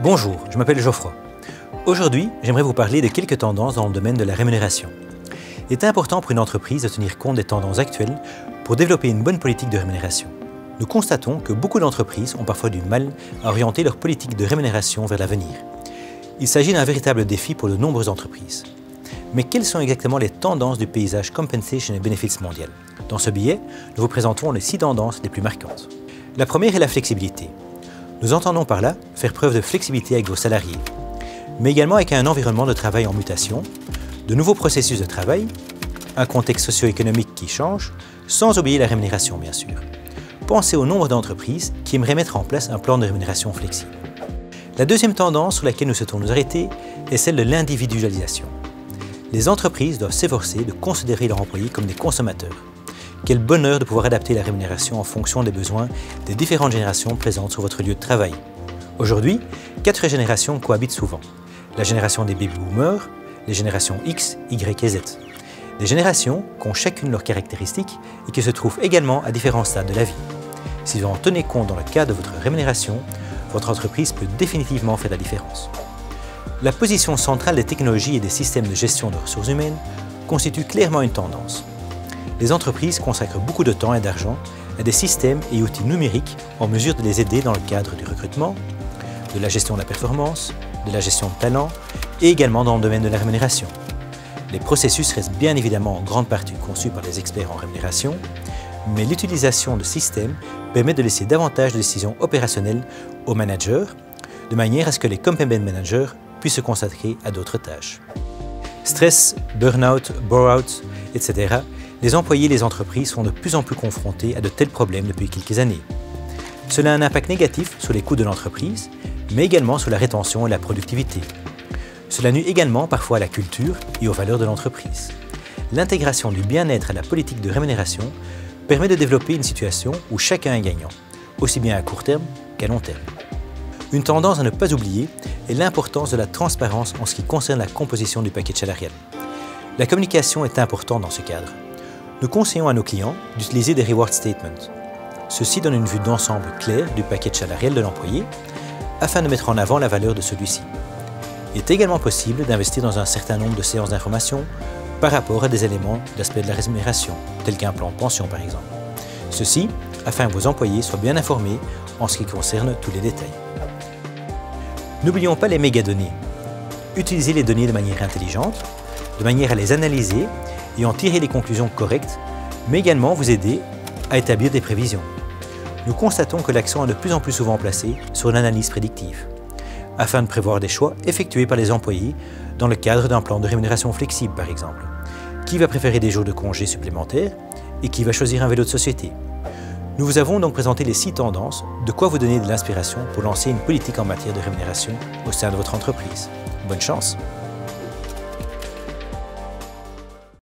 Bonjour, je m'appelle Geoffroy. Aujourd'hui, j'aimerais vous parler de quelques tendances dans le domaine de la rémunération. Il est important pour une entreprise de tenir compte des tendances actuelles pour développer une bonne politique de rémunération. Nous constatons que beaucoup d'entreprises ont parfois du mal à orienter leur politique de rémunération vers l'avenir. Il s'agit d'un véritable défi pour de nombreuses entreprises. Mais quelles sont exactement les tendances du paysage Compensation et Benefits mondial? Dans ce billet, nous vous présentons les 6 tendances les plus marquantes. La première est la flexibilité. Nous entendons par là faire preuve de flexibilité avec vos salariés, mais également avec un environnement de travail en mutation, de nouveaux processus de travail, un contexte socio-économique qui change, sans oublier la rémunération bien sûr. Pensez au nombre d'entreprises qui aimeraient mettre en place un plan de rémunération flexible. La deuxième tendance sur laquelle nous souhaitons nous arrêter est celle de l'individualisation. Les entreprises doivent s'efforcer de considérer leurs employés comme des consommateurs. Quel bonheur de pouvoir adapter la rémunération en fonction des besoins des différentes générations présentes sur votre lieu de travail. Aujourd'hui, 4 générations cohabitent souvent. La génération des baby-boomers, les générations X, Y et Z. Des générations qui ont chacune leurs caractéristiques et qui se trouvent également à différents stades de la vie. Si vous en tenez compte dans le cadre de votre rémunération, votre entreprise peut définitivement faire la différence. La position centrale des technologies et des systèmes de gestion de ressources humaines constitue clairement une tendance. Les entreprises consacrent beaucoup de temps et d'argent à des systèmes et outils numériques en mesure de les aider dans le cadre du recrutement, de la gestion de la performance, de la gestion de talent et également dans le domaine de la rémunération. Les processus restent bien évidemment en grande partie conçus par des experts en rémunération, mais l'utilisation de systèmes permet de laisser davantage de décisions opérationnelles aux managers, de manière à ce que les compensation managers puissent se consacrer à d'autres tâches. Stress, burn-out, bore-out, etc. Les employés et les entreprises sont de plus en plus confrontés à de tels problèmes depuis quelques années. Cela a un impact négatif sur les coûts de l'entreprise, mais également sur la rétention et la productivité. Cela nuit également parfois à la culture et aux valeurs de l'entreprise. L'intégration du bien-être à la politique de rémunération permet de développer une situation où chacun est gagnant, aussi bien à court terme qu'à long terme. Une tendance à ne pas oublier est l'importance de la transparence en ce qui concerne la composition du package salarial. La communication est importante dans ce cadre. Nous conseillons à nos clients d'utiliser des reward statements. Ceci donne une vue d'ensemble claire du package salarial de l'employé afin de mettre en avant la valeur de celui-ci. Il est également possible d'investir dans un certain nombre de séances d'information par rapport à des éléments d'aspect de la rémunération, tels qu'un plan de pension par exemple. Ceci afin que vos employés soient bien informés en ce qui concerne tous les détails. N'oublions pas les mégadonnées. Utilisez les données de manière intelligente, de manière à les analyser et en tirer les conclusions correctes, mais également vous aider à établir des prévisions. Nous constatons que l'accent est de plus en plus souvent placé sur l'analyse prédictive, afin de prévoir des choix effectués par les employés dans le cadre d'un plan de rémunération flexible par exemple. Qui va préférer des jours de congés supplémentaires et qui va choisir un vélo de société? Nous vous avons donc présenté les 6 tendances, de quoi vous donner de l'inspiration pour lancer une politique en matière de rémunération au sein de votre entreprise. Bonne chance!